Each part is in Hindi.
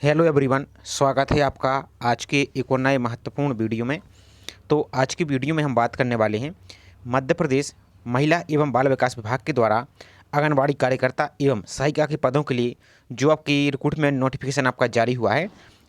हेलो एवरीवन, स्वागत है आपका आज के एक और नए महत्वपूर्ण वीडियो में। तो आज की वीडियो में हम बात करने वाले हैं मध्य प्रदेश महिला एवं बाल विकास विभाग के द्वारा आंगनबाड़ी कार्यकर्ता एवं सहायिका के पदों के लिए जो आपकी रिक्रूटमेंट नोटिफिकेशन आपका जारी हुआ है।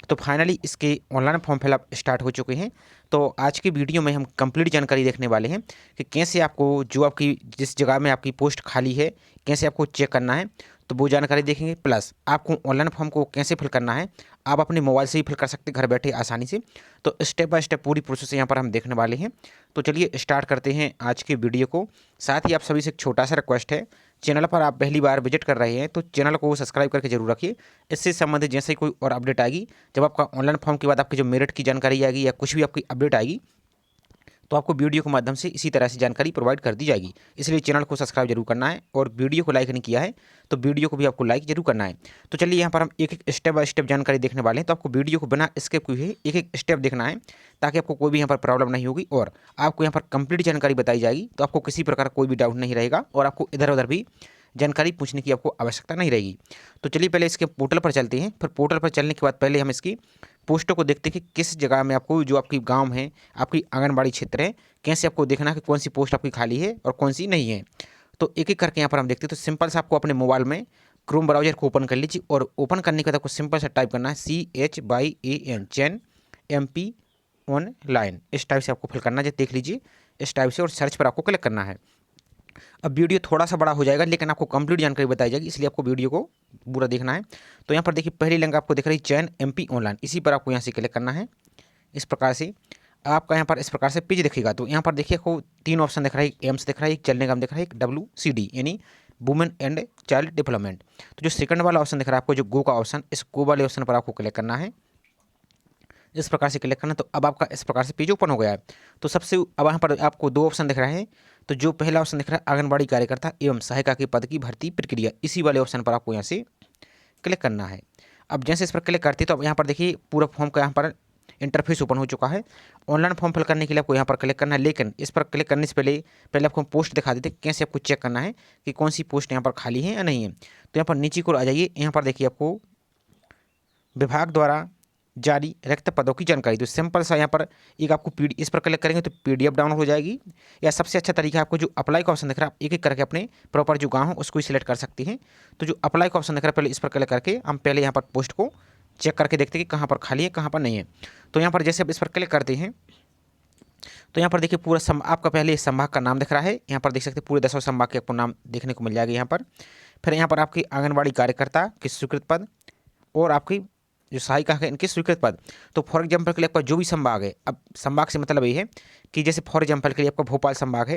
तो फाइनली इसके ऑनलाइन फॉर्म फिलअप स्टार्ट हो चुके हैं। तो आज की वीडियो में हम कंप्लीट जानकारी देखने वाले हैं कि कैसे आपको जो आपकी जिस जगह में आपकी पोस्ट खाली है कैसे आपको चेक करना है, तो वो जानकारी देखेंगे। प्लस आपको ऑनलाइन फॉर्म को कैसे फिल करना है, आप अपने मोबाइल से ही फिल कर सकते हैं घर बैठे आसानी से। तो स्टेप बाय स्टेप पूरी प्रोसेस यहाँ पर हम देखने वाले हैं। तो चलिए स्टार्ट करते हैं आज के वीडियो को। साथ ही आप सभी से एक छोटा सा रिक्वेस्ट है, चैनल पर आप पहली बार विजिट कर रहे हैं तो चैनल को सब्सक्राइब करके जरूर रखिए। इससे संबंधित जैसे ही कोई और अपडेट आएगी, जब आपका ऑनलाइन फॉर्म के बाद आपकी जो मेरिट की जानकारी आएगी या कुछ भी आपकी अपडेट आएगी, तो आपको वीडियो के माध्यम से इसी तरह से जानकारी प्रोवाइड कर दी जाएगी। इसलिए चैनल को सब्सक्राइब जरूर करना है और वीडियो को लाइक नहीं किया है तो वीडियो को भी आपको लाइक जरूर करना है। तो चलिए यहाँ पर हम एक एक स्टेप बाय स्टेप जानकारी देखने वाले हैं। तो आपको वीडियो को बिना स्किप किए एक एक स्टेप देखना है ताकि आपको कोई भी यहाँ पर प्रॉब्लम नहीं होगी और आपको यहाँ पर कंप्लीट जानकारी बताई जाएगी। तो आपको किसी प्रकार कोई भी डाउट नहीं रहेगा और आपको इधर उधर भी जानकारी पूछने की आपको आवश्यकता नहीं रहेगी। तो चलिए पहले इसके पोर्टल पर चलते हैं। फिर पोर्टल पर चलने के बाद पहले हम इसकी पोस्टों को देखते हैं कि किस जगह में आपको जो आपकी गांव है, आपकी आंगनबाड़ी क्षेत्र है, कैसे आपको देखना है कि कौन सी पोस्ट आपकी खाली है और कौन सी नहीं है। तो एक एक करके यहाँ पर हम देखते हैं। तो सिंपल से आपको अपने मोबाइल में क्रोम ब्राउजर को ओपन कर लीजिए और ओपन करने के बाद आपको सिंपल से टाइप करना है CHYAN चैन MP ऑनलाइन। इस टाइप से आपको फिल करना है, देख लीजिए इस टाइप से, और सर्च पर आपको क्लिक करना है। अब वीडियो थोड़ा सा बड़ा हो जाएगा लेकिन आपको कंप्लीट जानकारी बताई जाएगी, इसलिए आपको वीडियो को पूरा देखना है। तो यहाँ पर देखिए पहली लिंक आपको दिख रही है चैन MP ऑनलाइन, इसी पर आपको यहाँ से क्लिक करना है। इस प्रकार से आपका यहाँ पर इस प्रकार से पेज दिखेगा। तो यहाँ पर देखिए आपको तीन ऑप्शन दिख रहा है, एक एम्स दिख रहा है, एक चलने का दिख रहा है, एक WCD यानी वुमेन एंड चाइल्ड डेवलपमेंट। तो जो सेकंड वाला ऑप्शन दिख रहा है आपको, जो गो का ऑप्शन, इस गो वाले ऑप्शन पर आपको क्लिक करना है। इस प्रकार से क्लिक करना, तो अब आपका इस प्रकार से पेज ओपन हो गया है। तो सबसे अब यहाँ पर आपको दो ऑप्शन दिख रहे हैं। तो जो पहला ऑप्शन दिख रहा है आंगनबाड़ी कार्यकर्ता एवं सहायिका के पद की भर्ती प्रक्रिया, इसी वाले ऑप्शन पर आपको यहाँ से क्लिक करना है। अब जैसे इस पर क्लिक करते हैं तो अब यहाँ पर देखिए पूरा फॉर्म का यहाँ पर इंटरफेस ओपन हो चुका है। ऑनलाइन फॉर्म फिल करने के लिए आपको यहाँ पर क्लिक करना है, लेकिन इस पर क्लिक करने से पहले आपको पोस्ट दिखा देते हैं कैसे आपको चेक करना है कि कौन सी पोस्ट यहाँ पर खाली है या नहीं है। तो यहाँ पर नीचे को आ जाइए, यहाँ पर देखिए आपको विभाग द्वारा जारी रिक्त पदों की जानकारी। तो सिंपल सा यहाँ पर एक आपको इस पर क्लिक करेंगे तो PDF डाउनलोड हो जाएगी। या सबसे अच्छा तरीका है, आपको जो अप्लाई का ऑप्शन दिख रहा है, आप एक एक करके अपने प्रॉपर जो गाँव हो उसको ही सिलेक्ट कर सकते हैं। तो जो अप्लाई का ऑप्शन दिख रहा है, पहले इस पर क्लिक करके हम पहले यहाँ पर पोस्ट को चेक करके देखते हैं कि कहाँ पर खाली है कहाँ पर नहीं है। तो यहाँ पर जैसे आप इस पर क्लिक करते हैं तो यहाँ पर देखिए पूरा आपका पहले संभाग का नाम दिख रहा है। यहाँ पर देख सकते हैं पूरे 10 संभाग के आपको नाम देखने को मिल जाएगा यहाँ पर। फिर यहाँ पर आपकी आंगनबाड़ी कार्यकर्ता की स्वीकृत पद और आपकी जो सहायिका है इनके स्वीकृत पद। तो फॉर एग्जाम्पल के लिए आपका जो भी संभाग है, अब संभाग से मतलब ये है कि जैसे फॉर एग्जाम्पल के लिए आपका भोपाल संभाग है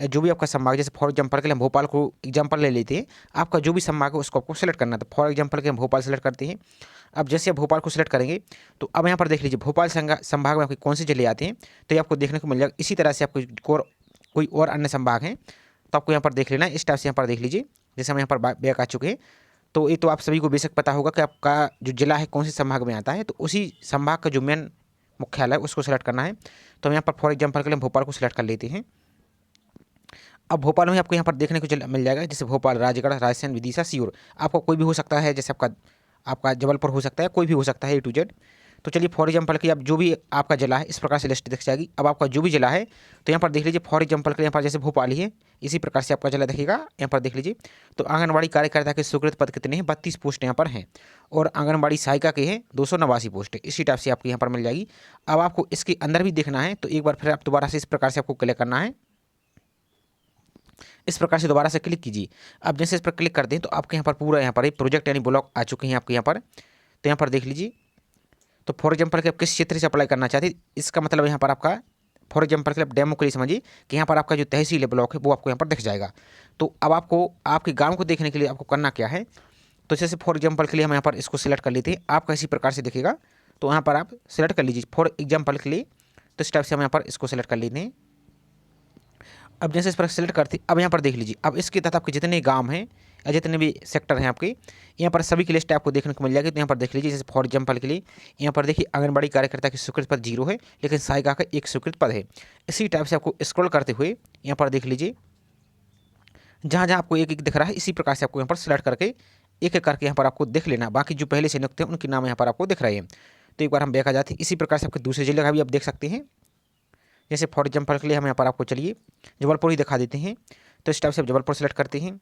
या जो भी आपका संभाग, जैसे फॉर एग्जाम्पल के लिए हम भोपाल को एग्जाम्पल ले लेते हैं, आपका जो भी संभाग है उसको आपको सेलेक्ट करना है। तो फॉर एग्जाम्पल के हम भोपाल सेलेक्ट करते हैं। अब जैसे आप भोपाल को सिलेक्ट करेंगे तो अब यहाँ पर देख लीजिए भोपाल संभाग में आपके कौन से जिले आते हैं, तो ये आपको देखने को मिल जाएगा। इसी तरह से आपको कोई और अन्य संभाग हैं तो आपको यहाँ पर देख लेना है। इस टाइप से यहाँ पर देख लीजिए, जैसे हम यहाँ पर बैक आ चुके हैं। तो ये तो आप सभी को बेशक पता होगा कि आपका जो जिला है कौन से संभाग में आता है, तो उसी संभाग का जो मेन मुख्यालय है उसको सेलेक्ट करना है। तो हम यहाँ पर फॉर एग्जांपल के लिए भोपाल को सिलेक्ट कर लेते हैं। अब भोपाल में आपको यहाँ पर देखने को मिल जाएगा, जैसे भोपाल, राजगढ़, रायसेन, विदिशा, सीहोर। आपको कोई भी हो सकता है, जैसे आपका जबलपुर हो सकता है, कोई भी हो सकता है A to Z। तो चलिए फॉर एग्जांपल कि आप जो भी आपका जिला है इस प्रकार से लिस्ट दिख जाएगी। अब आपका जो भी जिला है तो यहाँ पर देख लीजिए, फॉर एग्जांपल के यहाँ पर जैसे भोपाल ही है, इसी प्रकार से आपका जिला दिखेगा। यहाँ पर देख लीजिए तो आंगनबाड़ी कार्यकर्ता के स्वीकृत पद कितने हैं, 32 पोस्ट यहाँ पर हैं, और आंगनबाड़ी सहायिका के हैं 289 पोस्ट है। इसी टाइप से आपको यहाँ पर मिल जाएगी। अब आपको इसके अंदर भी देखना है तो एक बार फिर आप दोबारा से इस प्रकार से आपको क्लिक करना है। इस प्रकार से दोबारा से क्लिक कीजिए। अब जैसे इस पर क्लिक करते हैं तो आपके यहाँ पर पूरा यहाँ पर प्रोजेक्ट यानी ब्लॉक आ चुके हैं आपके यहाँ पर। तो यहाँ पर देख लीजिए, तो फॉर एग्जांपल कि आप किस क्षेत्र से अप्लाई करना चाहते हैं, इसका मतलब यहाँ पर आपका फॉर एग्जांपल के लिए डेमो के लिए समझिए कि यहाँ पर आपका जो तहसील है ब्लॉक है वो आपको यहाँ पर दिख जाएगा। तो अब आपको आपके गांव को देखने के लिए आपको करना क्या है, तो जैसे फॉर एग्जांपल के लिए हम यहाँ पर इसको सिलेक्ट कर लेते हैं। आपका इसी प्रकार से दिखेगा, तो यहाँ पर आप सिलेक्ट कर लीजिए फॉर एग्जाम्पल के लिए। तो इस टाइप से हम यहाँ पर इसको सिलेक्ट कर लेते हैं। अब जैसे इस पर सेलेक्ट करते, अब यहाँ पर देख लीजिए, अब इसके तहत आपके जितने गांव हैं या जितने भी सेक्टर हैं आपके, यहाँ पर सभी की लिस्ट आपको देखने को मिल जाएगी। तो यहाँ पर देख लीजिए, जैसे फॉर एग्जांपल के लिए यहाँ पर देखिए आंगनबाड़ी कार्यकर्ता की स्वीकृत पद 0 है, लेकिन सहायिका का एक स्वीकृत पद है। इसी टाइप से आपको स्क्रॉल करते हुए यहाँ पर देख लीजिए, जहाँ जहाँ आपको एक एक दिख रहा है इसी प्रकार से आपको यहाँ पर सेलेक्ट करके एक एक करके यहाँ पर आपको देख लेना। बाकी जो पहले से नियुक्त हैं उनके नाम यहाँ पर आपको दिख रहे हैं। तो एक बार हम बैक आ जाते हैं। इसी प्रकार से आपके दूसरे जिले का भी आप देख सकते हैं। जैसे फॉर एग्जाम्पल के लिए हम यहाँ पर आपको चलिए जबलपुर ही दिखा देते हैं। तो इस टाइप से आप जबलपुर सेलेक्ट करते हैं।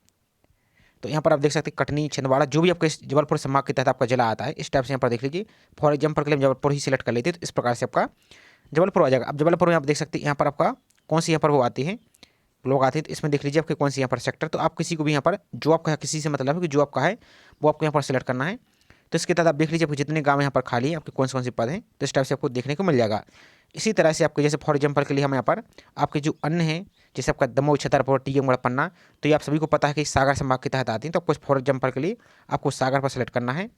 तो यहाँ पर आप देख सकते हैं कटनी, छिंदवाड़ा, जो भी आपके जबलपुर संभाग के तहत आपका जिला आता है, इस टाइप से यहाँ पर देख लीजिए। फॉर एग्जाम्पल के लिए हम जबलपुर ही सिलेक्ट कर लेते हैं। तो इस प्रकार से आपका जबलपुर आ जाएगा। अब जबलपुर में आप देख सकते हैं यहाँ पर आपका कौन सी यहाँ पर वो आते हैं, लोग आते हैं। तो इसमें देख लीजिए आपके कौन सी यहाँ पर सेक्टर। तो आप किसी को भी यहाँ पर जो आपका किसी से मतलब है कि जो आपका है वो आपको यहाँ पर सेलेक्ट करना है। तो इसके तहत आप देख लीजिए आपके जितने गाँव यहाँ पर खाली है, आपके कौन से पद हैं, तो इस टाइप से आपको देखने को मिल जाएगा। इसी तरह से आपके जैसे फॉर एग्जाम्पल के लिए हम यहाँ पर आपके जो अन्य हैं, जैसे आपका दमोह, छतरपुर, टीकमगढ़, पन्ना, तो ये आप सभी को पता है कि सागर संभाग के तहत आती हैं। तो आपको फॉर एग्जाम्पल के लिए आपको सागर पर सेलेक्ट करना है।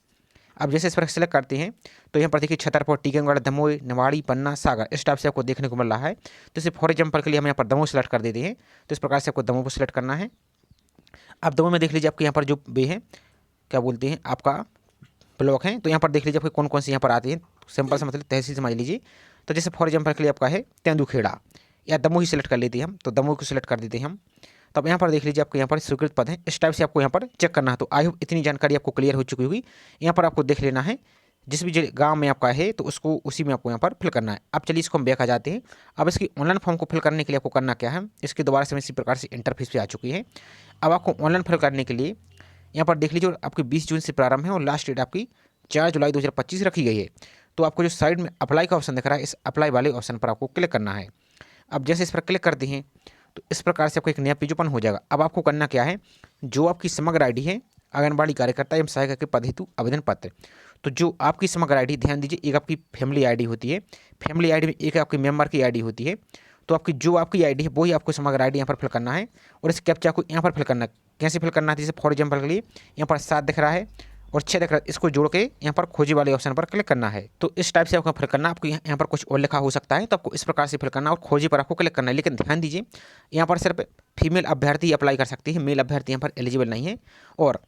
अब जैसे इस पर सेलेक्ट करते हैं तो यहाँ पर देखिए छतरपुर, टीकमगढ़, दमोह, निवाड़ी, पन्ना, सागर, इस टाइप से आपको देखने को मिल रहा है। तो इसे फॉर एग्जाम्पल के लिए हम यहाँ पर दमोह सेलेक्ट कर देते हैं। तो इस प्रकार से आपको दमोह को सेलेक्ट करना है। अब दमोह में देख लीजिए आपके यहाँ पर जो वे हैं, क्या बोलते हैं, आपका ब्लॉक हैं। तो यहाँ पर देख लीजिए आपके कौन कौन से यहाँ पर आते हैं। सिंपल से मतलब तहसील समझ लीजिए। तो जैसे फॉर एग्जाम्पल के लिए आपका है तेंदुखेड़ा या दमोह ही सेलेक्ट कर लेते हैं हम। तो दमोह को सिलेक्ट कर देते हैं हम। तब यहाँ पर देख लीजिए आपको यहाँ पर स्वीकृत पद है, इस टाइप से आपको यहाँ पर चेक करना है। तो आई होप इतनी जानकारी आपको क्लियर हो चुकी होगी। यहाँ पर आपको देख लेना है जिस भी गांव में आपका है तो उसको उसी में आपको यहाँ पर फिल करना है। अब चलिए इसको हम बैक आ जाते हैं। अब इसकी ऑनलाइन फॉर्म को फिल करने के लिए आपको करना क्या है, इसके दोबारा से इसी प्रकार से इंटरफेस पे आ चुकी है। अब आपको ऑनलाइन फिल करने के लिए यहाँ पर देख लीजिए आपकी 20 जून से प्रारंभ है और लास्ट डेट आपकी 4 जुलाई 2025 रखी गई है। तो आपको जो साइड में अप्लाई का ऑप्शन दिख रहा है, इस अप्लाई वाले ऑप्शन पर आपको क्लिक करना है। अब जैसे इस पर क्लिक करते हैं तो इस प्रकार से आपको एक नया पेज ओपन हो जाएगा। अब आपको करना क्या है, जो आपकी समग्र आईडी है आंगनबाड़ी कार्यकर्ता एवं सहायिका के पद हेतु आवेदन पत्र, तो जो आपकी समग्र आईडी, ध्यान दीजिए, एक आपकी फैमिली आईडी होती है, फैमिली आईडी में एक आपकी मेंबर की आईडी होती है। तो आपकी जो आपकी आईडी है वही आपको समग्र आईडी यहाँ पर फिल करना है और इस कैप्चा को यहाँ पर फिल करना है। कैसे फिल करना है, जैसे फॉर एग्जाम्पल के लिए यहाँ पर 7 दिख रहा है और 6 दिख रहा है, इसको जोड़ के यहाँ पर खोजी वाले ऑप्शन पर क्लिक करना है। तो इस टाइप से आपको फिल करना है। आपको यहाँ पर कुछ और लिखा हो सकता है, तो आपको इस प्रकार से फिल करना है और खोजी पर आपको क्लिक करना है। लेकिन ध्यान दीजिए यहाँ पर सिर्फ फीमेल अभ्यर्थी अप्लाई कर सकती है, मेल अभ्यर्थी यहाँ पर एलिजिबल नहीं है। और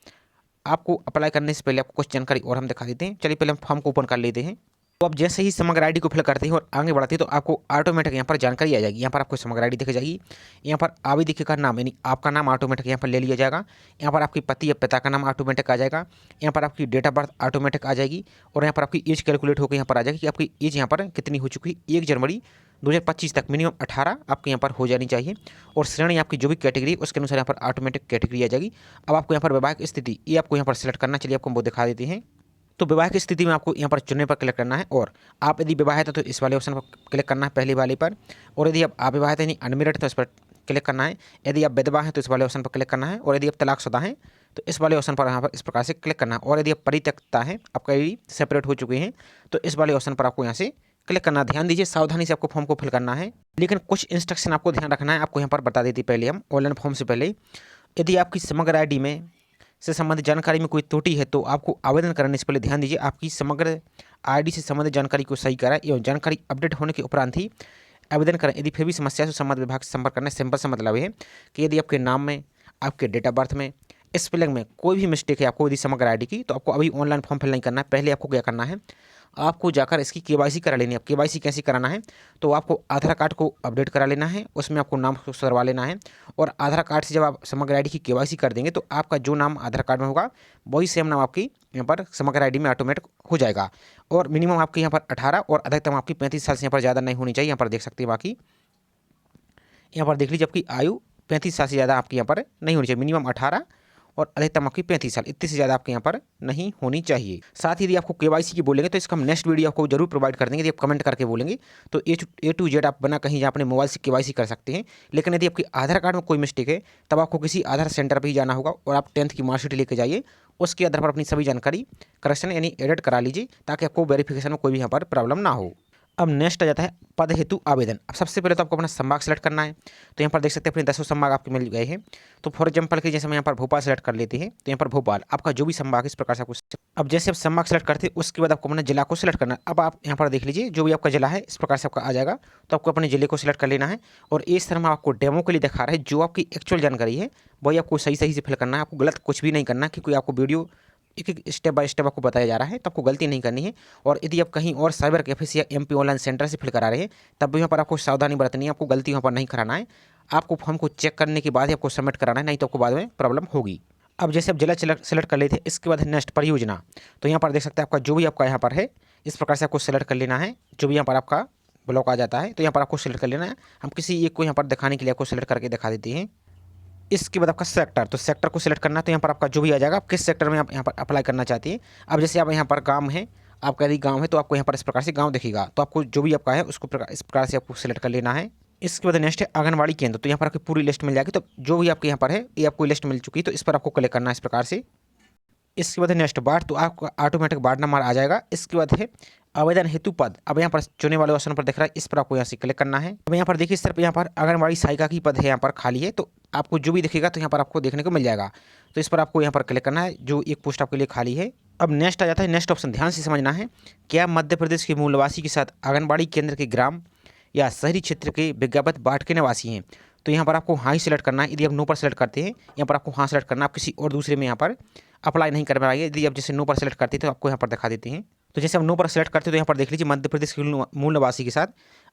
आपको अप्लाई करने से पहले आपको कुछ जानकारी और हम दिखा देते हैं। चलिए पहले हम फॉर्म को ओपन कर लेते हैं। तो आप जैसे ही समग्र आईडी को फिल करते हैं और आगे बढ़ते हैं तो आपको ऑटोमेटिक यहाँ पर जानकारी आ जाएगी। यहाँ पर आपको समग्र आईडी दिख जाएगी। यहाँ पर आवेदक का नाम यानी आपका नाम ऑटोमेटिक यहाँ पर ले लिया जाएगा। यहाँ पर आपके पति या पिता का नाम ऑटोमेटिक आ जाएगा। यहाँ पर आपकी डेट ऑफ बर्थ ऑटोमेटिक आ जाएगी और यहाँ पर आपकी एज कैलकुलेट होकर यहाँ पर आ जाएगी कि आपकी एज यहाँ पर कितनी हो चुकी है। 1 जनवरी 2025 तक मिनिमम 18 आपके यहाँ पर हो जानी चाहिए और श्रेणी आपकी जो भी कैटेगरी उसके अनुसार यहाँ पर ऑटोमेटिक कैटेगरी आ जाएगी। अब आपको यहाँ पर वैवाहिक स्थिति ये आपको यहाँ पर सेलेक्ट करना। चलिए आपको वो दिखा देते हैं। तो विवाहिक स्थिति में आपको यहाँ पर चुनने पर क्लिक करना है और आप यदि विवाहित है तो इस वाले ऑप्शन पर क्लिक करना है, पहले वाले पर। और यदि आप अविवाहित है यानी अनमेरिड तो इस पर क्लिक करना है। यदि आप विधवा हैं तो इस वाले ऑप्शन पर क्लिक करना है और यदि आप तलाकशुदा हैं तो इस वाले ऑप्शन पर यहाँ पर इस प्रकार से क्लिक करना है। और यदि आप परित्यक्ता हैं, आपका यदि सेपरेट हो चुके हैं तो इस वाले ऑप्शन पर आपको यहाँ से क्लिक करना। ध्यान दीजिए सावधानी से आपको फॉर्म को फिल करना है, लेकिन कुछ इंस्ट्रक्शन आपको ध्यान रखना है। आपको यहाँ पर बता देती पहले हम ऑनलाइन फॉर्म से पहले, यदि आपकी समग्र आईडी में से संबंधित जानकारी में कोई त्रुटि है तो आपको आवेदन करने से पहले ध्यान दीजिए आपकी समग्र आईडी से संबंधित जानकारी को सही कराएं एवं जानकारी अपडेट होने के उपरांत ही आवेदन करें। यदि फिर भी समस्या से संबंधित विभाग से संपर्क करना। सिंपल सा मतलब है कि यदि आपके नाम में, आपके डेट ऑफ बर्थ में, स्पेलिंग में कोई भी मिस्टेक है आपको यदि समग्र आईडी की, तो आपको अभी ऑनलाइन फॉर्म फिल नहीं करना है। पहले आपको क्या करना है, आपको जाकर इसकी केवाईसी करा लेनी है। अब केवाईसी कैसे कराना है, तो आपको आधार कार्ड को अपडेट करा लेना है, उसमें आपको नाम सुधरवा लेना है और आधार कार्ड से जब आप समग्र आईडी की केवाईसी कर देंगे तो आपका जो नाम आधार कार्ड में होगा वही सेम नाम आपकी यहाँ पर समग्र आईडी में ऑटोमेटिक हो जाएगा। और मिनिमम आपके यहाँ पर 18 और अधिकतम आपकी 35 साल से यहाँ पर ज़्यादा नहीं होनी चाहिए। यहाँ पर देख सकते हैं, बाकी यहाँ पर देख लीजिए आपकी आयु 35 साल से ज़्यादा आपकी यहाँ पर नहीं होनी चाहिए। मिनिमम 18 और अधिकतम आपकी 35 साल, इतने से ज़्यादा आपके यहाँ पर नहीं होनी चाहिए। साथ ही यदि आपको केवाईसी की बोलेंगे तो इसका हम नेक्स्ट वीडियो आपको जरूर प्रोवाइड कर देंगे। यदि आप कमेंट करके बोलेंगे तो ए टू जेड आप बना कहीं अपने मोबाइल से केवाईसी कर सकते हैं। लेकिन यदि आपके आधार कार्ड में कोई मिस्टेक है तब आपको किसी आधार सेंटर पर ही जाना होगा और आप 10th की मार्कशीट लेके जाइए, उसके आधार पर अपनी सभी जानकारी करेक्शन यानी एडिट करा लीजिए ताकि आपको वेरिफिकेशन में कोई भी यहाँ पर प्रॉब्लम ना हो। अब नेक्स्ट आ जाता है पद हेतु आवेदन। अब सबसे पहले तो आपको अपना संभाग सेलेक्ट करना है। तो यहाँ पर देख सकते हैं अपने 10 संभाग आपके मिल गए हैं। तो फॉर एग्जाम्पल के जैसे हम यहाँ पर भोपाल सेलेक्ट कर लेते हैं तो यहाँ पर भोपाल आपका जो भी संभाग इस प्रकार से आपको। अब जैसे आप संभाग सेलेक्ट करते हैं उसके बाद आपको अपने जिला को सिलेक्ट करना है। अब आप यहाँ पर देख लीजिए जो भी आपका जिला है इस प्रकार से आपका आ जाएगा। तो आपको अपने जिले को सिलेक्ट कर लेना है और इस तरह में आपको डेमो के लिए दिखा रहा है जो आपकी एक्चुअल जानकारी है वही आपको सही से फिल करना है। आपको गलत कुछ भी नहीं करना, क्योंकि आपको वीडियो एक स्टेप बाय स्टेप आपको बताया जा रहा है, तो आपको गलती नहीं करनी है। और यदि आप कहीं और साइबर कैफे से या MP ऑनलाइन सेंटर से फिल करा रहे हैं तब भी यहाँ पर आपको सावधानी बरतनी है। आपको गलती यहाँ पर नहीं कराना है। आपको फॉर्म को चेक करने के बाद ही आपको सबमिट कराना है, नहीं तो आपको बाद में प्रॉब्लम होगी। अब जैसे आप जिला सेलेक्ट कर लेते हैं, इसके बाद है नेक्स्ट परियोजना। तो यहाँ पर देख सकते हैं आपका जो भी आपका यहाँ पर है इस प्रकार से आपको सेलेक्ट कर लेना है। जो भी यहाँ पर आपका ब्लॉक आ जाता है तो यहाँ पर आपको सेलेक्ट कर लेना है। हम किसी एक को यहाँ पर दिखाने के लिए आपको सेलेक्ट करके दिखा देते हैं। इसके बाद आपका सेक्टर, तो सेक्टर को सिलेक्ट करना है। तो यहाँ पर आपका जो भी आ जाएगा, आप किस सेक्टर में आप यहाँ पर अप्लाई करना चाहते हैं। अब जैसे आप यहाँ पर गांव है, आपका यदि गांव है तो आपको यहाँ पर इस प्रकार से गांव दिखेगा। तो आपको जो भी आपका है उसको इस प्रकार से आपको सिलेक्ट कर लेना है। इसके बाद नेक्स्ट है आंगनबाड़ी केंद्र। तो यहाँ पर आपकी पूरी लिस्ट मिल जाएगी। तो जो भी आपके यहाँ पर है ये आपको लिस्ट मिल चुकी है, तो इस पर आपको क्लिक करना है इस प्रकार से। इसके बाद है नेक्स्ट वार्ड, तो आपका ऑटोमेटिक वार्ड नंबर आ जाएगा। इसके बाद है आवेदन हेतु पद। अब यहाँ पर चुने वाले ऑप्शन पर दिख रहा है, इस पर आपको यहाँ से क्लिक करना है। अब यहाँ पर देखिए सिर्फ यहाँ पर आंगनबाड़ी सहायिका की पद है, यहाँ पर खाली है। तो आपको जो भी दिखेगा तो यहाँ पर आपको देखने को मिल जाएगा। तो इस पर आपको यहाँ पर क्लिक करना है, जो एक पोस्ट आपके लिए खाली है। अब नेक्स्ट आ जाता है नेक्स्ट ऑप्शन, ध्यान से समझना है। क्या मध्य प्रदेश के मूल निवासी के साथ आंगनबाड़ी केंद्र के ग्राम या शहरी क्षेत्र के विज्ञापित वार्ड के निवासी हैं? तो यहाँ पर आपको हाँ ही सिलेक्ट करना है। यदि आप नो पर सेलेक्ट करते हैं, यहाँ पर आपको हाँ सेलेक्ट करना है। आप किसी और दूसरे में यहाँ पर अप्लाई नहीं कर पाएंगे। यदि आप जैसे नो पर सेलेक्ट करते हैं तो आपको यहाँ पर दिखा देते हैं। तो जैसे हम नो पर सेलेक्ट करते हैं तो यहाँ पर देख लीजिए मध्य प्रदेश के मूल निवासी के साथ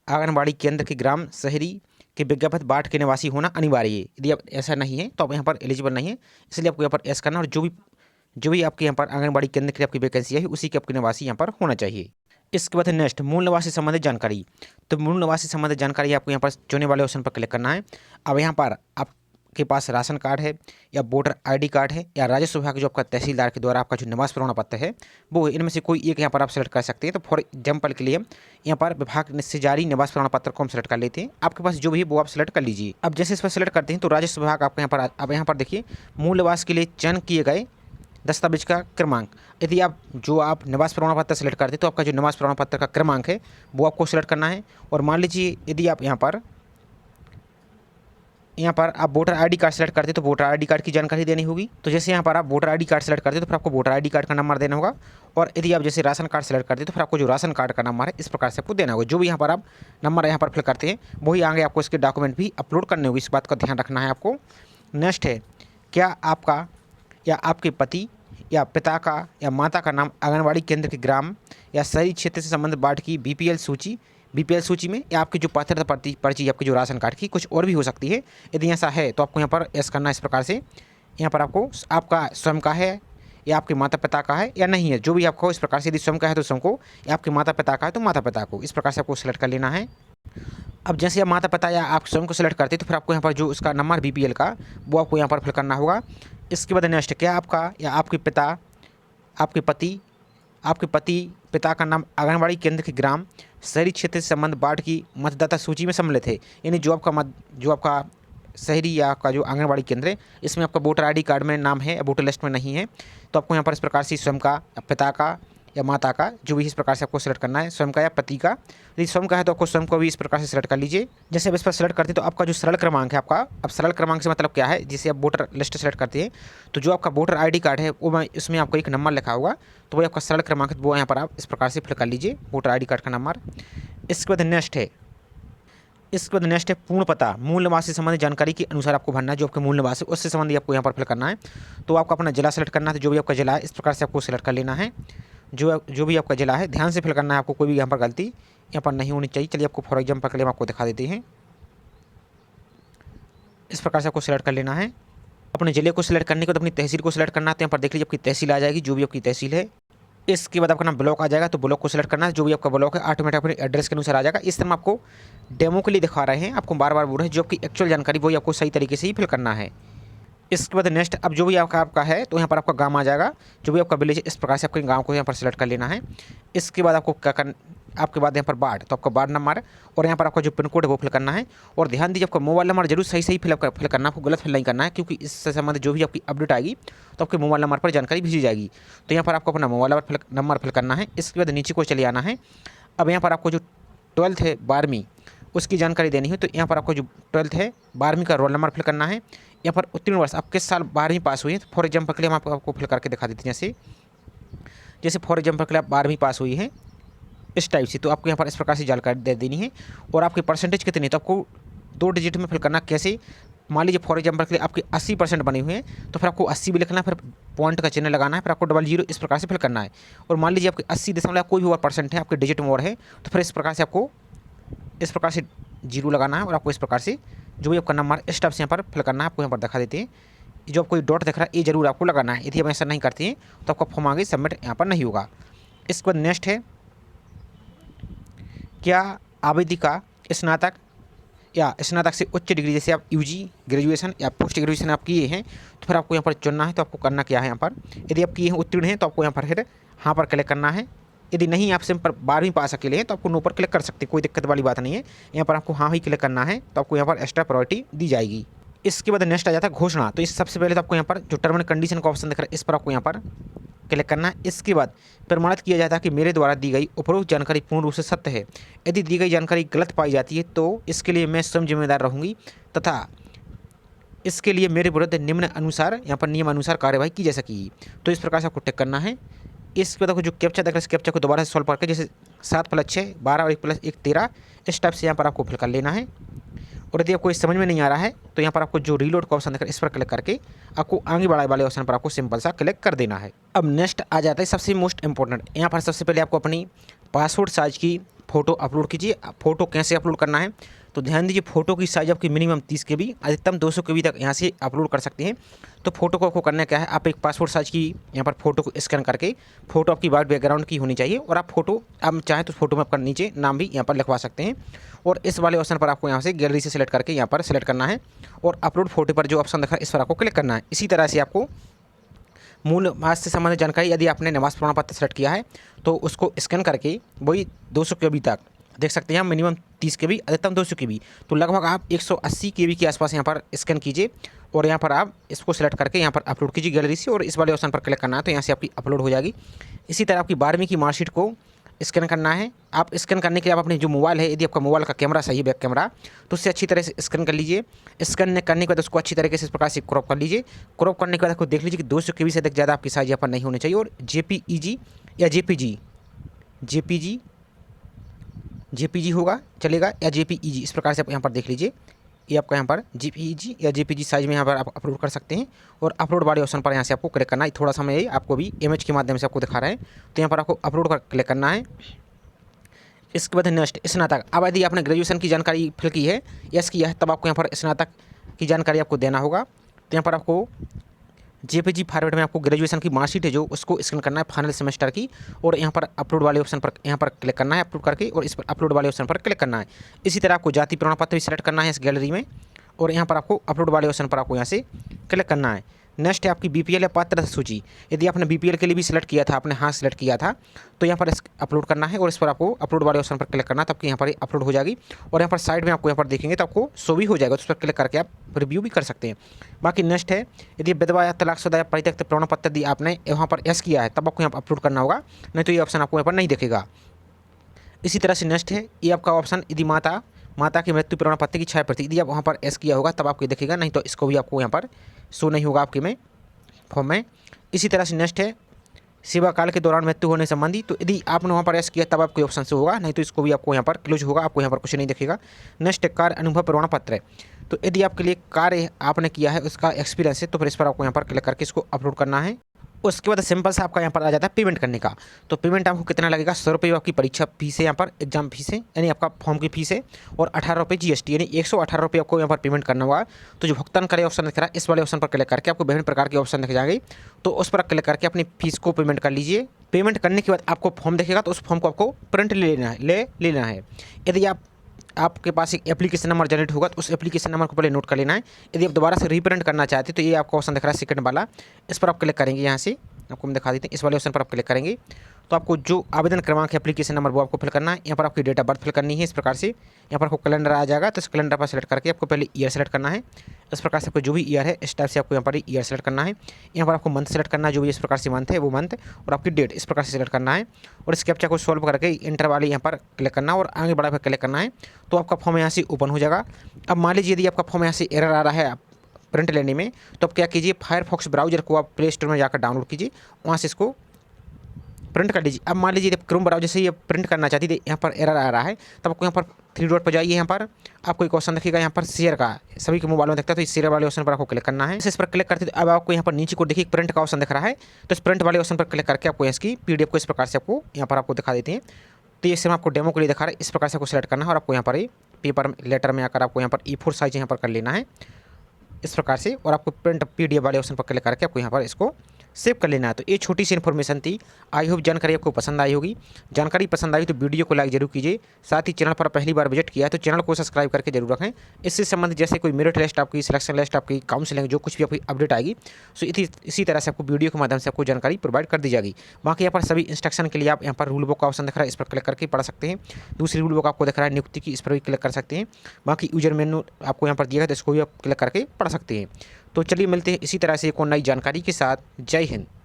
आंगनबाड़ी केंद्र के ग्राम शहरी के विज्ञापित वार्ड के निवासी होना अनिवार्य है। यदि आप ऐसा नहीं है तो आप यहाँ पर एलिजिबल नहीं है, इसलिए आपको यहाँ पर एस करना। और जो भी आपके यहाँ पर आंगनबाड़ी केंद्र की आपकी वैकेंसी है उसी के आपके निवासी यहाँ पर होना चाहिए। इसके बाद है नेक्स्ट मूल निवासी संबंधित जानकारी। तो मूल निवासी संबंधित जानकारी आपको यहाँ पर चुने वाले ऑप्शन पर क्लिक करना है। अब यहाँ पर आपके पास राशन कार्ड है या वोटर आईडी कार्ड है या राजस्व विभाग जो आपका तहसीलदार के द्वारा आपका जो निवास प्रमाण पत्र है वो इनमें से कोई एक यहाँ पर आप सेलेक्ट कर सकते हैं। तो फॉर एग्जाम्पल के लिए यहाँ पर विभाग से जारी निवास प्रमाण पत्र को हम सेलेक्ट कर लेते हैं। आपके पास जो भी है वो आप सेलेक्ट कर लीजिए। अब जैसे इस पर सेलेक्ट करते हैं तो राजस्व विभाग आपको यहाँ पर, अब यहाँ पर देखिए मूल निवास के लिए चयन किए गए दस्तावेज का क्रमांक। यदि आप निवास प्रमाण पत्र सेलेक्ट करते हैं तो आपका जो निवास प्रमाण पत्र का क्रमांक है वो आपको सेलेक्ट करना है। और मान लीजिए यदि आप यहाँ पर आप वोटर आईडी कार्ड सेलेक्ट करते हैं तो वोटर आईडी कार्ड की जानकारी देनी होगी। तो जैसे यहाँ पर आप वोटर आईडी कार्ड सेलेक्ट करते हैं तो फिर आपको वोटर आईडी कार्ड का नंबर देना होगा। और यदि आप जैसे राशन कार्ड सेलेक्ट करते हैं तो फिर आपको जो राशन कार्ड का नंबर है इस प्रकार से आपको देना होगा। जो भी यहाँ पर आप नंबर यहाँ पर फिल करते हैं वही आगे आपको इसके डॉक्यूमेंट भी अपलोड करने होंगे, इस बात का ध्यान रखना है आपको। नेक्स्ट है क्या आपका या आपके पति या पिता का या माता का नाम आंगनबाड़ी केंद्र के ग्राम या शहरी क्षेत्र से संबंधित वार्ड की बीपीएल सूची में या आपकी जो पात्रता पर्ची आपकी जो राशन कार्ड की कुछ और भी हो सकती है। यदि ऐसा है तो आपको यहाँ पर एस करना इस प्रकार से। यहाँ पर आपको आपका स्वयं का है या आपके माता पिता का है या नहीं है, जो भी आपको इस प्रकार से। यदि स्वयं का है तो स्वयं को, या आपके माता पिता का है तो माता पिता को, इस प्रकार से आपको सेलेक्ट कर लेना है। अब जैसे आप माता पिता या आप स्वयं को सेलेक्ट करते हैं तो फिर आपको यहाँ पर जो उसका नंबर बीपीएल का वो आपको यहाँ पर फिल करना होगा। इसके बाद नेक्स्ट क्या आपका या आपके पति पिता का नाम आंगनबाड़ी केंद्र के ग्राम शहरी क्षेत्र से संबंध वार्ड की मतदाता सूची में सम्मिलित है। यानी जो आपका शहरी या आपका जो आंगनबाड़ी केंद्र है इसमें आपका वोटर आईडी कार्ड में नाम है, वोटर लिस्ट में नहीं है, तो आपको यहाँ पर इस प्रकार से स्वयं का, पिता का या माता का, जो भी इस प्रकार से आपको सेलेक्ट करना है, स्वयं का या पति का। यदि स्वयं का है तो आपको स्वयं को भी इस प्रकार से सेलेक्ट कर लीजिए। जैसे अब इस पर सेलेक्ट करते हैं तो आपका जो सरल क्रमांक है आपका, अब सरल क्रमांक से मतलब क्या है, जिसे आप वोटर लिस्ट सेलेक्ट करते हैं तो जो आपका वोटर आईडी कार्ड है वो इसमें आपको एक नंबर लिखा होगा, तो वही आपका सरल क्रमांक है, वो यहाँ पर आप इस प्रकार से फिल कर लीजिए वोटर आईडी कार्ड का नंबर। इसके बाद नेक्स्ट है पूर्ण पता मूल निवास से संबंधित जानकारी के अनुसार आपको भरना है। जो आपके मूल निवास है उससे संबंधित आपको यहाँ पर फिल करना है। तो आपको अपना जिला सेलेक्ट करना है, जो भी आपका जिला है इस प्रकार से आपको सेलेक्ट कर लेना है। जो भी आपका जिला है ध्यान से फिल करना है, आपको कोई भी यहाँ पर गलती यहाँ पर नहीं होनी चाहिए। चलिए आपको फॉर एग्जाम्पल के लिए हम आपको दिखा देते हैं। इस प्रकार से आपको सेलेक्ट कर लेना है। अपने जिले को सिलेक्ट करने के बाद अपनी तहसील को सिलेक्ट करना है। तो यहाँ पर देख लीजिए आपकी तहसील आ जाएगी, जो भी आपकी तहसील है। इसके बाद आपका नाम ब्लॉक आ जाएगा, तो ब्लॉक को सिलेक्ट करना है। जो भी आपका ब्लॉक है ऑटोमेटिक अपने एड्रेस के अनुसार आ जाएगा। इस तरह आपको डेमो के लिए दिखा रहे हैं, आपको बार बार बोल रहे हैं, जो आपकी एक्चुअल जानकारी वही आपको सही तरीके से ही फिल करना है। इसके बाद नेक्स्ट, अब जो भी आपका है तो यहाँ पर आपका गांव आ जाएगा, जो भी आपका विलेज है इस प्रकार से आपके गांव को यहाँ पर सिलेक्ट कर लेना है। इसके बाद आपको क्या करना, आपके बाद यहाँ पर वार्ड, तो आपका वार्ड नंबर और यहाँ पर आपका जो पिन कोड है वो फिल करना है। और ध्यान दीजिए आपका मोबाइल नंबर जरूर सही फिल करना, आपको गलत फिल नहीं करना है, क्योंकि इससे संबंधित जो भी आपकी अपडेट आएगी तो आपके मोबाइल नंबर पर जानकारी भेजी जाएगी। तो यहाँ पर आपको अपना मोबाइल नंबर फिल करना है। इसके बाद नीचे को चले आना है। अब यहाँ पर आपको जो 12th है 12वीं उसकी जानकारी देनी है। तो यहाँ पर आपको जो 12th है 12वीं का रोल नंबर फिल करना है। यहाँ पर उत्तीर्ण वर्ष आप किस साल 12वीं पास हुई है, फॉर एग्जाम्पल के लिए हम आपको फिल करके दिखा देते हैं। जैसे फॉर एग्जाम्पल के लिए आप 12वीं पास हुई है इस टाइप से, तो आपको यहाँ पर इस प्रकार से जानकारी दे देनी है। और आपकी परसेंटेज कितनी है तो आपको 2 डिजिट में फिल करना। कैसे, मान लीजिए फॉर एग्जाम्पल के लिए आपके 80% बने हुए हैं तो फिर आपको 80 भी लिखना है, फिर पॉइंट का चिन्ह लगाना है, फिर आपको 00 इस प्रकार से फिल करना है। और मान लीजिए आपके 80 कोई भी और परसेंट है, आपके डिजिट में और है, तो फिर इस प्रकार से आपको इस प्रकार से 0 लगाना है। और आपको इस प्रकार से जो भी आपका नंबर इस टाइप से यहाँ पर फिल करना है, आपको यहाँ पर दिखा देते हैं। जो आपको डॉट दिख रहा है ये जरूर आपको लगाना है। यदि आप ऐसा नहीं करते हैं तो आपका फॉर्म आगे सबमिट यहाँ पर नहीं होगा। इसके बाद नेक्स्ट है, क्या आवेदिका स्नातक या स्नातक से उच्च डिग्री, जैसे आप यूजी ग्रेजुएशन या पोस्ट ग्रेजुएशन आप किए हैं तो फिर आपको यहाँ पर चुनना है। तो आपको करना क्या है, यहाँ पर यदि आप किए हैं उत्तीर्ण हैं तो आपको यहाँ पर फिर हाँ पर क्लिक करना है। यदि नहीं आप सिंपल 12वीं पास अकेले हैं तो आपको नो पर क्लिक कर सकते हैं, कोई दिक्कत वाली बात नहीं है। यहाँ पर आपको हाँ ही क्लिक करना है तो आपको यहाँ पर एक्स्ट्रा प्रायोरिटी दी जाएगी। इसके बाद नेक्स्ट आ जाता है घोषणा। तो इस सबसे पहले तो आपको यहाँ पर जो टर्म एंड कंडीशन का ऑप्शन दिख रहा है इस पर आपको यहाँ पर क्लिक करना है। इसके बाद प्रमाणित किया जाता है कि मेरे द्वारा दी गई उपरोक्त जानकारी पूर्ण रूप से सत्य है। यदि दी गई जानकारी गलत पाई जाती है तो इसके लिए मैं स्वयं जिम्मेदार रहूँगी तथा इसके लिए मेरे विरुद्ध निम्न अनुसार यहाँ पर नियम अनुसार कार्यवाही की जा सकेगी। तो इस प्रकार से आपको टिक करना है। इसके बाद आपको जो कैप्चा देख रहा है इस कैप्चा को दोबारा से सॉल्व करके, जैसे 7 + 6 12 और 1 + 1 13 इस टाइप से यहाँ पर आपको फिल कर लेना है। और यदि आपको समझ में नहीं आ रहा है तो यहाँ पर आपको जो रीलोड का ऑप्शन दिख रहा है इस पर क्लिक करके आपको आगे बढ़ाए वाले ऑप्शन पर आपको सिंपल सा क्लिक कर देना है। अब नेक्स्ट आ जाता है सबसे मोस्ट इंपॉर्टेंट। यहाँ पर सबसे पहले आपको अपनी पासपोर्ट साइज की फ़ोटो अपलोड कीजिए। फ़ोटो कैसे अपलोड करना है तो ध्यान दीजिए, फ़ोटो की साइज़ आपकी मिनिमम 30 KB अधिकतम 200 KB तक यहाँ से अपलोड कर सकते हैं। तो फोटो को आपको करना क्या है, आप एक पासपोर्ट साइज की यहाँ पर फोटो को स्कैन करके, फोटो आपकी वाइट बैकग्राउंड की होनी चाहिए और आप फोटो आप चाहें तो फोटो में आपका नीचे नाम भी यहाँ पर लिखवा सकते हैं। और इस वाले ऑप्शन पर आपको यहाँ से गैलरी से सिलेक्ट करके यहाँ पर सिलेक्ट करना है और अपलोड फोटो पर जो ऑप्शन दिखा है इस पर आपको क्लिक करना है। इसी तरह से आपको मूल निवास से संबंधित जानकारी, यदि आपने निवास प्रमाण पत्र सेलेक्ट किया है तो उसको स्कैन करके वही 200 KB तक देख सकते हैं, मिनिमम 30 KB अधिकतम 200 KB, तो लगभग आप 180 KB के आसपास यहाँ पर स्कैन कीजिए और यहाँ पर आप इसको सेलेक्ट करके यहाँ पर अपलोड कीजिए गैलरी से और इस वाले ऑप्शन पर क्लिक करना है तो यहाँ से आपकी अपलोड हो जाएगी। इसी तरह आपकी 12वीं की मार्कशीट को स्कैन करना है। आप स्कैन करने के लिए आप अपने जो मोबाइल है, यदि आपका मोबाइल का कैमरा सही है बैक कैमरा, तो उससे अच्छी तरह से स्कैन कर लीजिए। स्कैन करने के बाद उसको अच्छी तरीके से इस प्रकार से क्रॉप कर लीजिए। क्रॉप करने के बाद आपको देख लीजिए कि 200 KB से अधिक ज़्यादा आपकी साइज यहाँ पर नहीं होनी चाहिए और JPEG या JPG होगा चलेगा या JPEG, इस प्रकार से आप यहाँ पर देख लीजिए। ये आपका यहाँ पर JPEG या JPG साइज में यहाँ पर आप अपलोड कर सकते हैं और अपलोड वाले ऑप्शन पर यहाँ से आपको क्लिक करना है। थोड़ा सा मैं आपको भी इमेज के माध्यम से आपको दिखा रहे हैं तो यहाँ पर आपको अपलोड पर क्लिक करना है। इसके बाद नेक्स्ट स्नातक। अब यदि आपने ग्रेजुएशन की जानकारी फिल की है, यस किया है, तब आपको यहाँ पर स्नातक की जानकारी आपको देना होगा। तो यहाँ पर आपको JPG फॉर्मेट में आपको ग्रेजुएशन की मार्कशीट है जो उसको स्कैन करना है फाइनल सेमेस्टर की और यहाँ पर अपलोड वाले ऑप्शन पर यहाँ पर क्लिक करना है अपलोड करके और इस पर अपलोड वाले ऑप्शन पर क्लिक करना है। इसी तरह आपको जाति प्रमाण पत्र भी सिलेक्ट करना है इस गैलरी में और यहाँ पर आपको अपलोड वाले ऑप्शन पर आपको यहाँ से क्लिक करना है। नेक्स्ट है आपकी BPL या पात्रता सूची। यदि आपने BPL के लिए भी सिलेक्ट किया था, आपने हाँ सिलेक्ट किया था, तो यहाँ पर अपलोड करना है और इस पर आपको अपलोड वाले ऑप्शन पर क्लिक करना है, तब यहाँ पर अपलोड हो जाएगी और यहाँ पर साइड में आपको यहाँ पर देखेंगे तो आपको शो भी हो जाएगा, तो उस पर क्लिक करके आप रिव्यू भी कर सकते हैं। बाकी नेक्स्ट है, यदि विधवा या तलाकशुदा या परित्यक्त प्रमाण पत्र दी आपने यहाँ पर यस किया है तब आपको यहाँ पर अपलोड करना होगा, नहीं तो ये ऑप्शन आपको यहाँ पर नहीं दिखेगा। इसी तरह से नेक्स्ट है ये आपका ऑप्शन, यदि माता की मृत्यु प्रमाण पत्र की 6 प्रति, यदि आप वहाँ पर एस किया होगा तब आपको दिखेगा, नहीं तो इसको भी आपको यहाँ पर शो नहीं होगा आपके में फॉर्म में। इसी तरह से नेक्स्ट है सेवा काल के दौरान मृत्यु होने संबंधी, तो यदि आपने वहाँ पर एस किया तब आपको ऑप्शन से होगा, नहीं तो इसको भी आपको यहाँ पर क्लोज होगा, आपको यहाँ पर कुछ नहीं दिखेगा। नेक्स्ट है कार्य अनुभव प्रमाण पत्र है, तो यदि आपके लिए कार्य आपने किया है उसका एक्सपीरियंस है तो फिर इस पर आपको यहाँ पर क्लिक करके इसको अपलोड करना है। उसके बाद सिंपल सा आपका यहाँ पर आ जाता है पेमेंट करने का। तो पेमेंट आपको कितना लगेगा, 100 रुपये आपकी परीक्षा फीस है, यहाँ पर एग्जाम फीस है यानी आपका फॉर्म की फीस है और 18 रुपये GST, यानी 118 रुपये आपको यहाँ पर पेमेंट करना होगा। तो जो भुगतान करे ऑप्शन दिख रहा है इस वाले ऑप्शन पर क्लिक करके आपको विभिन्न प्रकार के ऑप्शन दिख जाएंगे, तो उस पर क्लिक करके अपनी फीस को पेमेंट कर लीजिए। पेमेंट करने के बाद आपको फॉर्म दिखेगा तो उस फॉर्म को आपको प्रिंट ले लेना है। यदि आपके पास एक एप्लीकेशन नंबर जनरेट होगा तो उस एप्लीकेशन नंबर को पहले नोट कर लेना है। यदि आप दोबारा से रीप्रिंट करना चाहते हैं तो ये आपका ऑप्शन दिख रहा है सेकंड वाला, इस पर आप क्लिक करेंगे। यहाँ से आपको हम दिखा देते हैं, इस वाले ऑप्शन पर आप क्लिक करेंगे तो आपको जो आवेदन क्रमांक है एप्लीकेशन नंबर वो आपको फिल करना है। यहाँ पर आपकी डेट ऑफ बर्थ फिल करनी है। इस प्रकार से यहाँ पर आपको कैलेंडर आ जाएगा, तो इस कैलेंडर पर सेलेक्ट करके आपको पहले ईयर सेलेक्ट करना है। इस प्रकार से आपको जो भी ईयर है इस टाइप से आपको यहाँ पर ईयर सेलेक्ट करना है। यहाँ पर आपको मंथ सेलेक्ट करना है, जो भी इस प्रकार से मंथ है वो मंथ, और आपकी डेट इस प्रकार से सेलेक्ट करना है और इस कैप्चा को सॉल्व करके इंटर वाले यहाँ पर क्लिक करना और आगे बढ़ा पर क्लिक करना है, तो आपका फॉर्म यहाँ से ओपन हो जाएगा। अब मान लीजिए यदि आपका फॉर्म यहाँ से एरर आ रहा है प्रिंट लेने में, तो आप क्या कीजिए, फायरफॉक्स ब्राउजर को आप प्ले स्टोर में जाकर डाउनलोड कीजिए, वहाँ से इसको प्रिंट कर लीजिए। अब मान लीजिए आप क्रोम ब्राउजर से ये प्रिंट करना चाहती थी, यहाँ पर एरर आ रहा है, तब आपको यहाँ पर 3 डॉट पर जाइए, यहाँ पर आपको एक ऑप्शन दिखेगा यहाँ पर शेयर का, सभी के मोबाइल में दिखता है, तो इस शेयर वाले ऑप्शन पर आपको क्लिक करना है। इस पर क्लिक करते अब आपको यहाँ पर नीचे को देखिए प्रिंट का ऑप्शन दिख रहा है, तो इस प्रिंट वाले ऑप्शन पर क्लिक करके आपको इसकी PDF को इस प्रकार से आपको यहाँ पर आपको दिखा देते हैं। तो ये सिर्फ आपको डेमो के लिए दिखा रहा है, इस प्रकार से आपको सेलेक्ट करना है और आपको यहाँ पर पेपर लेटर में आकर आपको यहाँ पर A4 साइज यहाँ पर कर लेना है। इस प्रकार से, और आपको प्रिंट PDF वाले ऑप्शन पर क्लिक करके आपको यहाँ पर इसको सेव कर लेना है। तो ये छोटी सी इन्फॉर्मेशन थी। आई होप जानकारी आपको पसंद आई होगी। जानकारी पसंद आई तो वीडियो को लाइक जरूर कीजिए। साथ ही चैनल पर पहली बार विजिट किया है तो चैनल को सब्सक्राइब करके जरूर रखें। इससे संबंधित जैसे कोई मेरिट लिस्ट आपकी, सिलेक्शन लिस्ट आपकी, काउंसलिंग, जो कुछ भी आपकी अपडेट आएगी सो इसी तरह से आपको वीडियो के माध्यम से आपको जानकारी प्रोवाइड कर दी जाएगी। बाकी यहाँ पर सभी इंस्ट्रक्शन के लिए आप यहाँ पर रूल बुक का ऑप्शन दिख रहा है, इस पर क्लिक करके पढ़ सकते हैं। दूसरी रूल बुक आपको दिख रहा है नियुक्ति की, इस पर भी क्लिक कर सकते हैं। बाकी यूजर मेन्यू आपको यहाँ पर दिया है तो इसको भी आप क्लिक करके पढ़ सकते हैं। तो चलिए मिलते हैं इसी तरह से एक और नई जानकारी के साथ। जय हिंद।